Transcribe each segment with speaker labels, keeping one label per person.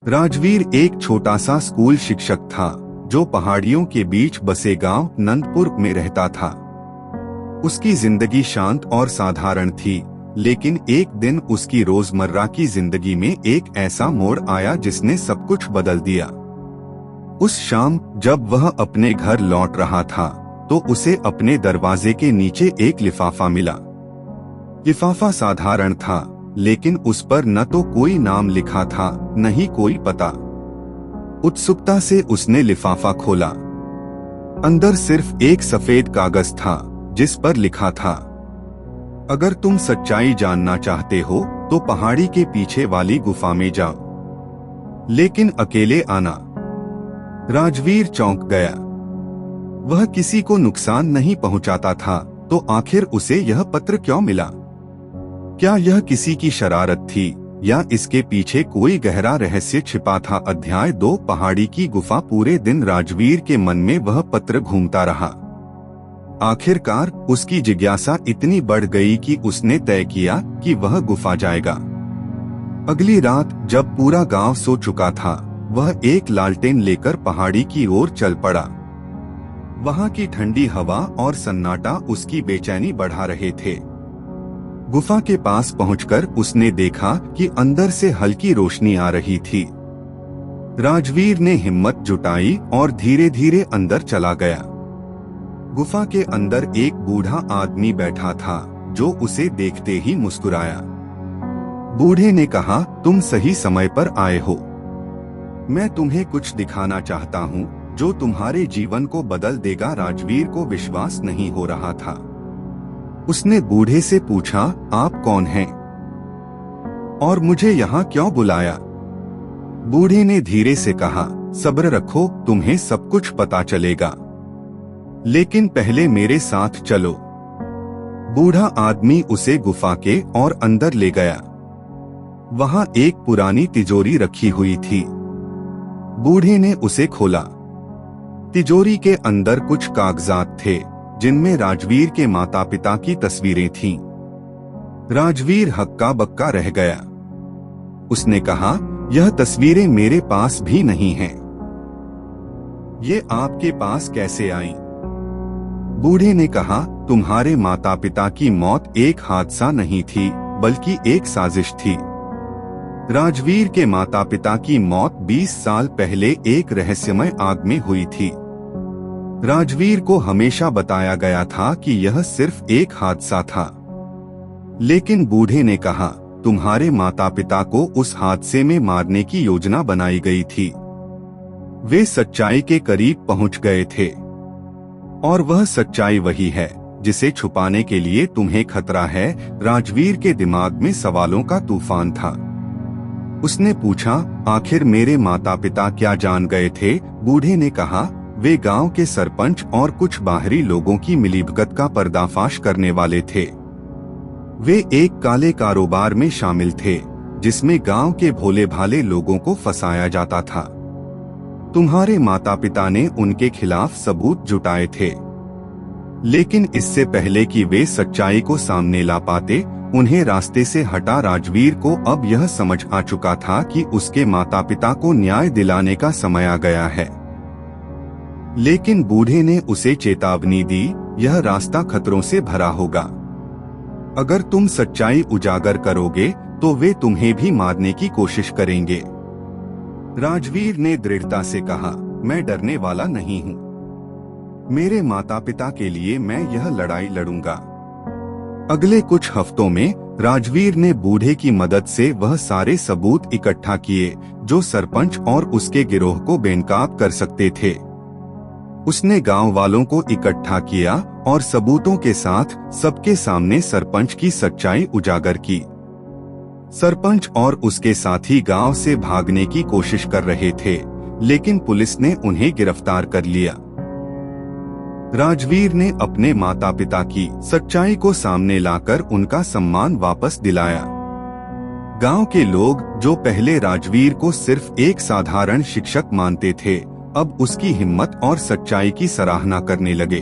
Speaker 1: राजवीर एक छोटा सा स्कूल शिक्षक था जो पहाड़ियों के बीच बसे गांव नंदपुर में रहता था। उसकी जिंदगी शांत और साधारण थी, लेकिन एक दिन उसकी रोजमर्रा की जिंदगी में एक ऐसा मोड़ आया जिसने सब कुछ बदल दिया। उस शाम जब वह अपने घर लौट रहा था तो उसे अपने दरवाजे के नीचे एक लिफाफा मिला। लिफाफा साधारण था, लेकिन उस पर न तो कोई नाम लिखा था न ही कोई पता। उत्सुकता से उसने लिफाफा खोला। अंदर सिर्फ एक सफेद कागज था जिस पर लिखा था, अगर तुम सच्चाई जानना चाहते हो तो पहाड़ी के पीछे वाली गुफा में जाओ, लेकिन अकेले आना। राजवीर चौंक गया। वह किसी को नुकसान नहीं पहुंचाता था, तो आखिर उसे यह पत्र क्यों मिला? क्या यह किसी की शरारत थी या इसके पीछे कोई गहरा रहस्य छिपा था? अध्याय 2 पहाड़ी की गुफा। पूरे दिन राजवीर के मन में वह पत्र घूमता रहा। आखिरकार उसकी जिज्ञासा इतनी बढ़ गई कि उसने तय किया कि वह गुफा जाएगा। अगली रात जब पूरा गांव सो चुका था, वह एक लालटेन लेकर पहाड़ी की ओर चल पड़ा। वहां की ठंडी हवा और सन्नाटा उसकी बेचैनी बढ़ा रहे थे। गुफा के पास पहुंचकर उसने देखा कि अंदर से हल्की रोशनी आ रही थी। राजवीर ने हिम्मत जुटाई और धीरे धीरे अंदर चला गया। गुफा के अंदर एक बूढ़ा आदमी बैठा था जो उसे देखते ही मुस्कुराया। बूढ़े ने कहा, तुम सही समय पर आए हो। मैं तुम्हें कुछ दिखाना चाहता हूँ जो तुम्हारे जीवन को बदल देगा। राजवीर को विश्वास नहीं हो रहा था। उसने बूढ़े से पूछा, आप कौन हैं और मुझे यहाँ क्यों बुलाया? बूढ़े ने धीरे से कहा, सब्र रखो, तुम्हें सब कुछ पता चलेगा, लेकिन पहले मेरे साथ चलो। बूढ़ा आदमी उसे गुफा के और अंदर ले गया। वहाँ एक पुरानी तिजोरी रखी हुई थी। बूढ़े ने उसे खोला। तिजोरी के अंदर कुछ कागजात थे जिनमें राजवीर के माता पिता की तस्वीरें थीं। राजवीर हक्का बक्का रह गया। उसने कहा, यह तस्वीरें मेरे पास भी नहीं हैं। ये आपके पास कैसे आईं? बूढ़े ने कहा, तुम्हारे माता पिता की मौत एक हादसा नहीं थी, बल्कि एक साजिश थी। राजवीर के माता पिता की मौत 20 साल पहले एक रहस्यमय आग में हुई थी। राजवीर को हमेशा बताया गया था कि यह सिर्फ एक हादसा था, लेकिन बूढ़े ने कहा, तुम्हारे माता पिता को उस हादसे में मारने की योजना बनाई गई थी। वे सच्चाई के करीब पहुंच गए थे, और वह सच्चाई वही है जिसे छुपाने के लिए तुम्हें खतरा है। राजवीर के दिमाग में सवालों का तूफान था। उसने पूछा, आखिर मेरे माता पिता क्या जान गए थे? बूढ़े ने कहा, वे गांव के सरपंच और कुछ बाहरी लोगों की मिलीभगत का पर्दाफाश करने वाले थे। वे एक काले कारोबार में शामिल थे जिसमें गांव के भोले भाले लोगों को फंसाया जाता था। तुम्हारे माता पिता ने उनके खिलाफ सबूत जुटाए थे, लेकिन इससे पहले कि वे सच्चाई को सामने ला पाते, उन्हें रास्ते से हटा। राजवीर को अब यह समझ आ चुका था कि उसके माता पिता को न्याय दिलाने का समय आ गया है। लेकिन बूढ़े ने उसे चेतावनी दी, यह रास्ता खतरों से भरा होगा। अगर तुम सच्चाई उजागर करोगे तो वे तुम्हें भी मारने की कोशिश करेंगे। राजवीर ने दृढ़ता से कहा, मैं डरने वाला नहीं हूँ। मेरे माता पिता के लिए मैं यह लड़ाई लड़ूंगा। अगले कुछ हफ्तों में राजवीर ने बूढ़े की मदद से वह सारे सबूत इकट्ठा किए जो सरपंच और उसके गिरोह को बेनकाब कर सकते थे। उसने गांव वालों को इकट्ठा किया और सबूतों के साथ सबके सामने सरपंच की सच्चाई उजागर की। सरपंच और उसके साथी गांव से भागने की कोशिश कर रहे थे, लेकिन पुलिस ने उन्हें गिरफ्तार कर लिया। राजवीर ने अपने माता पिता की सच्चाई को सामने लाकर उनका सम्मान वापस दिलाया। गांव के लोग जो पहले राजवीर को सिर्फ एक साधारण शिक्षक मानते थे, अब उसकी हिम्मत और सच्चाई की सराहना करने लगे।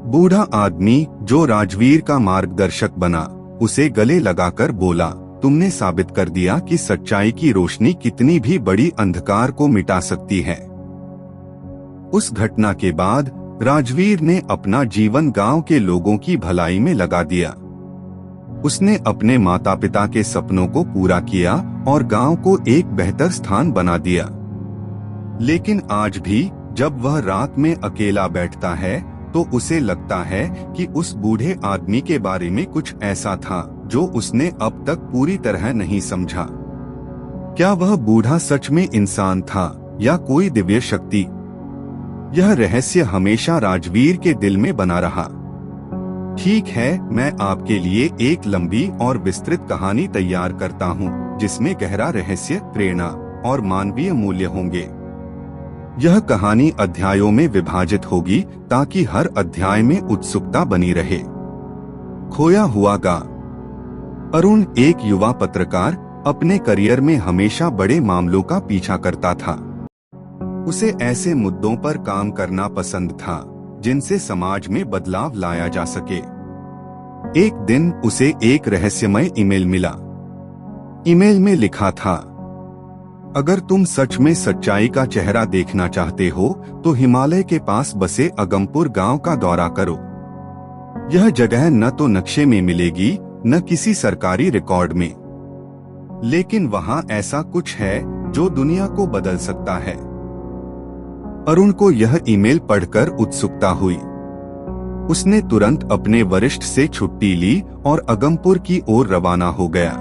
Speaker 1: बूढ़ा आदमी जो राजवीर का मार्गदर्शक बना, उसे गले लगाकर बोला, तुमने साबित कर दिया कि सच्चाई की रोशनी कितनी भी बड़ी अंधकार को मिटा सकती है। उस घटना के बाद राजवीर ने अपना जीवन गांव के लोगों की भलाई में लगा दिया। उसने अपने माता पिता के सपनों को पूरा किया और गांव को एक बेहतर स्थान बना दिया। लेकिन आज भी जब वह रात में अकेला बैठता है तो उसे लगता है कि उस बूढ़े आदमी के बारे में कुछ ऐसा था जो उसने अब तक पूरी तरह नहीं समझा। क्या वह बूढ़ा सच में इंसान था या कोई दिव्य शक्ति? यह रहस्य हमेशा राजवीर के दिल में बना रहा। ठीक है, मैं आपके लिए एक लंबी और विस्तृत कहानी तैयार करता हूँ, जिसमें गहरा रहस्य, प्रेरणा और मानवीय मूल्य होंगे। यह कहानी अध्यायों में विभाजित होगी ताकि हर अध्याय में उत्सुकता बनी रहे। खोया हुआ गांव। अरुण एक युवा पत्रकार अपने करियर में हमेशा बड़े मामलों का पीछा करता था। उसे ऐसे मुद्दों पर काम करना पसंद था जिनसे समाज में बदलाव लाया जा सके। एक दिन उसे एक रहस्यमय ईमेल मिला। ईमेल में लिखा था, अगर तुम सच में सच्चाई का चेहरा देखना चाहते हो तो हिमालय के पास बसे अगमपुर गांव का दौरा करो। यह जगह न तो नक्शे में मिलेगी न किसी सरकारी रिकॉर्ड में, लेकिन वहां ऐसा कुछ है जो दुनिया को बदल सकता है। अरुण को यह ईमेल पढ़कर उत्सुकता हुई। उसने तुरंत अपने वरिष्ठ से छुट्टी ली और अगमपुर की ओर रवाना हो गया।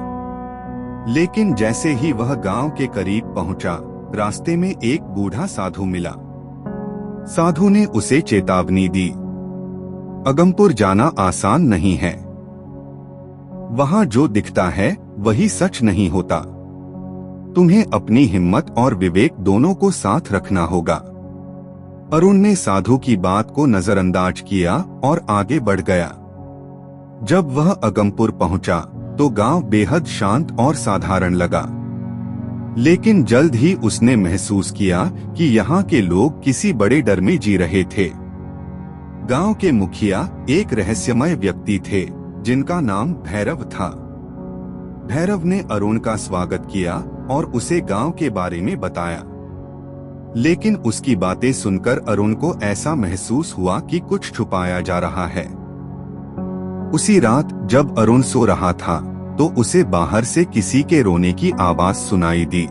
Speaker 1: लेकिन जैसे ही वह गांव के करीब पहुंचा, रास्ते में एक बूढ़ा साधु मिला। साधु ने उसे चेतावनी दी, अगमपुर जाना आसान नहीं है। वहां जो दिखता है वही सच नहीं होता। तुम्हें अपनी हिम्मत और विवेक दोनों को साथ रखना होगा। अरुण ने साधु की बात को नजरअंदाज किया और आगे बढ़ गया। जब वह अगमपुर पहुंचा तो गांव बेहद शांत और साधारण लगा। लेकिन जल्द ही उसने महसूस किया कि यहाँ के लोग किसी बड़े डर में जी रहे थे। गांव के मुखिया एक रहस्यमय व्यक्ति थे जिनका नाम भैरव था। भैरव ने अरुण का स्वागत किया और उसे गांव के बारे में बताया। लेकिन उसकी बातें सुनकर अरुण को ऐसा महसूस हुआ कि कुछ छुपाया जा रहा है। उसी रात जब अरुण सो रहा था तो उसे बाहर से किसी के रोने की आवाज सुनाई दी।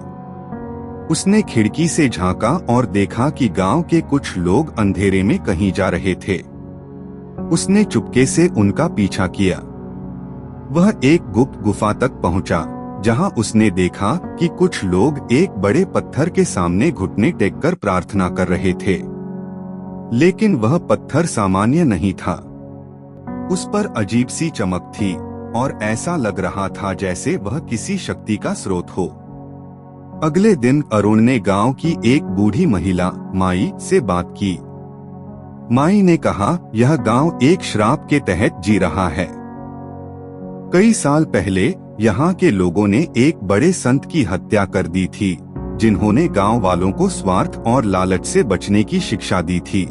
Speaker 1: उसने खिड़की से झांका और देखा कि गांव के कुछ लोग अंधेरे में कहीं जा रहे थे। उसने चुपके से उनका पीछा किया। वह एक गुप्त गुफा तक पहुंचा, जहां उसने देखा कि कुछ लोग एक बड़े पत्थर के सामने घुटने टेककर प्रार्थना कर रहे थे। लेकिन वह पत्थर सामान्य नहीं था। उस पर अजीब सी चमक थी और ऐसा लग रहा था जैसे वह किसी शक्ति का स्रोत हो। अगले दिन अरुण ने गांव की एक बूढ़ी महिला माई से बात की। माई ने कहा, यह गांव एक श्राप के तहत जी रहा है। कई साल पहले यहाँ के लोगों ने एक बड़े संत की हत्या कर दी थी, जिन्होंने गांव वालों को स्वार्थ और लालच से बचने की शिक्षा दी थी।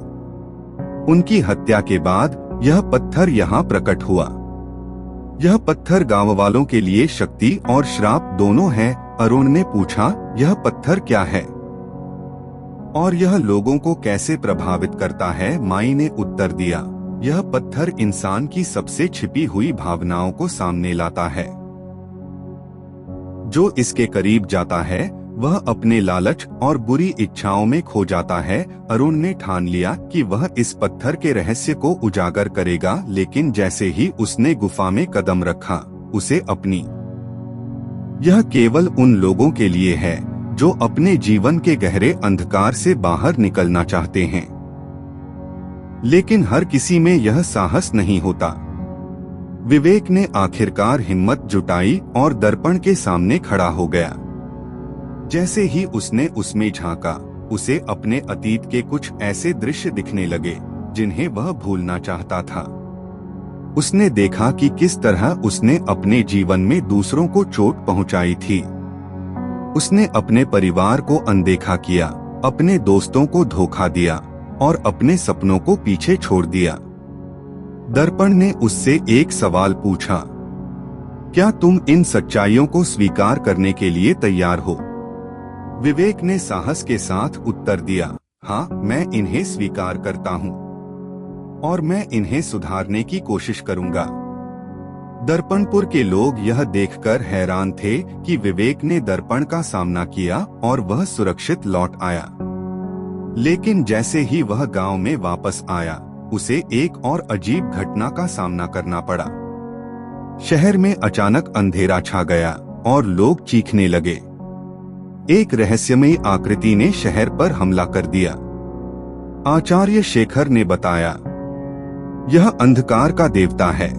Speaker 1: उनकी हत्या के बाद यह पत्थर यहाँ प्रकट हुआ। यह पत्थर गांव वालों के लिए शक्ति और श्राप दोनों है। अरुण ने पूछा, यह पत्थर क्या है और यह लोगों को कैसे प्रभावित करता है? माई ने उत्तर दिया, यह पत्थर इंसान की सबसे छिपी हुई भावनाओं को सामने लाता है। जो इसके करीब जाता है वह अपने लालच और बुरी इच्छाओं में खो जाता है। अरुण ने ठान लिया कि वह इस पत्थर के रहस्य को उजागर करेगा। लेकिन जैसे ही उसने गुफा में कदम रखा, उसे अपनी यह केवल उन लोगों के लिए है जो अपने जीवन के गहरे अंधकार से बाहर निकलना चाहते हैं। लेकिन हर किसी में यह साहस नहीं होता। विवेक ने आखिरकार हिम्मत जुटाई और दर्पण के सामने खड़ा हो गया। जैसे ही उसने उसमें झांका, उसे अपने अतीत के कुछ ऐसे दृश्य दिखने लगे जिन्हें वह भूलना चाहता था। उसने देखा कि किस तरह उसने अपने जीवन में दूसरों को चोट पहुंचाई थी। उसने अपने परिवार को अनदेखा किया, अपने दोस्तों को धोखा दिया और अपने सपनों को पीछे छोड़ दिया। दर्पण ने उससे एक सवाल पूछा, क्या तुम इन सच्चाइयों को स्वीकार करने के लिए तैयार हो? विवेक ने साहस के साथ उत्तर दिया, हाँ, मैं इन्हें स्वीकार करता हूँ और मैं इन्हें सुधारने की कोशिश करूंगा। दर्पणपुर के लोग यह देखकर हैरान थे कि विवेक ने दर्पण का सामना किया और वह सुरक्षित लौट आया। लेकिन जैसे ही वह गांव में वापस आया, उसे एक और अजीब घटना का सामना करना पड़ा। शहर में अचानक अंधेरा छा गया और लोग चीखने लगे। एक रहस्यमयी आकृति ने शहर पर हमला कर दिया। आचार्य शेखर ने बताया, यह अंधकार का देवता है।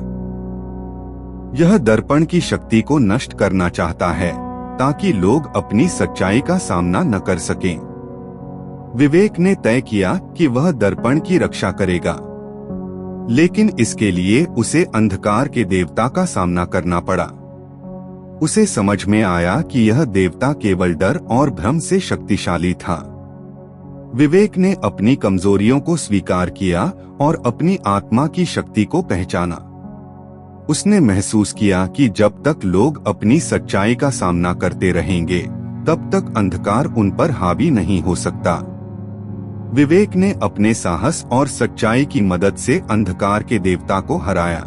Speaker 1: यह दर्पण की शक्ति को नष्ट करना चाहता है ताकि लोग अपनी सच्चाई का सामना न कर सकें। विवेक ने तय किया कि वह दर्पण की रक्षा करेगा, लेकिन इसके लिए उसे अंधकार के देवता का सामना करना पड़ा। उसे समझ में आया कि यह देवता केवल डर और भ्रम से शक्तिशाली था। विवेक ने अपनी कमजोरियों को स्वीकार किया और अपनी आत्मा की शक्ति को पहचाना। उसने महसूस किया कि जब तक लोग अपनी सच्चाई का सामना करते रहेंगे, तब तक अंधकार उन पर हावी नहीं हो सकता। विवेक ने अपने साहस और सच्चाई की मदद से अंधकार के देवता को हराया।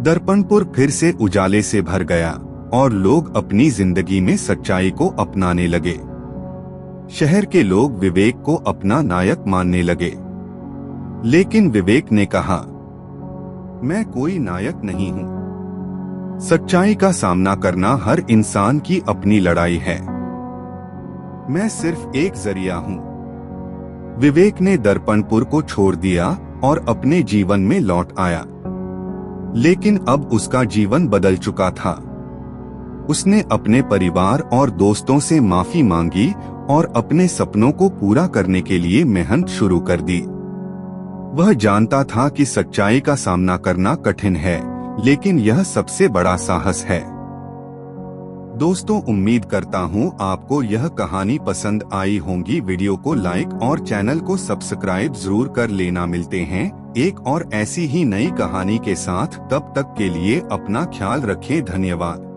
Speaker 1: दर्पणपुर फिर से उजाले से भर गया और लोग अपनी जिंदगी में सच्चाई को अपनाने लगे। शहर के लोग विवेक को अपना नायक मानने लगे। लेकिन विवेक ने कहा, मैं कोई नायक नहीं हूँ। सच्चाई का सामना करना हर इंसान की अपनी लड़ाई है। मैं सिर्फ एक जरिया हूँ। विवेक ने दर्पणपुर को छोड़ दिया और अपने जीवन में लौट आया। लेकिन अब उसका जीवन बदल चुका था। उसने अपने परिवार और दोस्तों से माफी मांगी और अपने सपनों को पूरा करने के लिए मेहनत शुरू कर दी। वह जानता था कि सच्चाई का सामना करना कठिन है, लेकिन यह सबसे बड़ा साहस है। दोस्तों, उम्मीद करता हूँ आपको यह कहानी पसंद आई होगी। वीडियो को लाइक और चैनल को सब्सक्राइब जरूर कर लेना। मिलते हैं एक और ऐसी ही नई कहानी के साथ। तब तक के लिए अपना ख्याल रखें। धन्यवाद।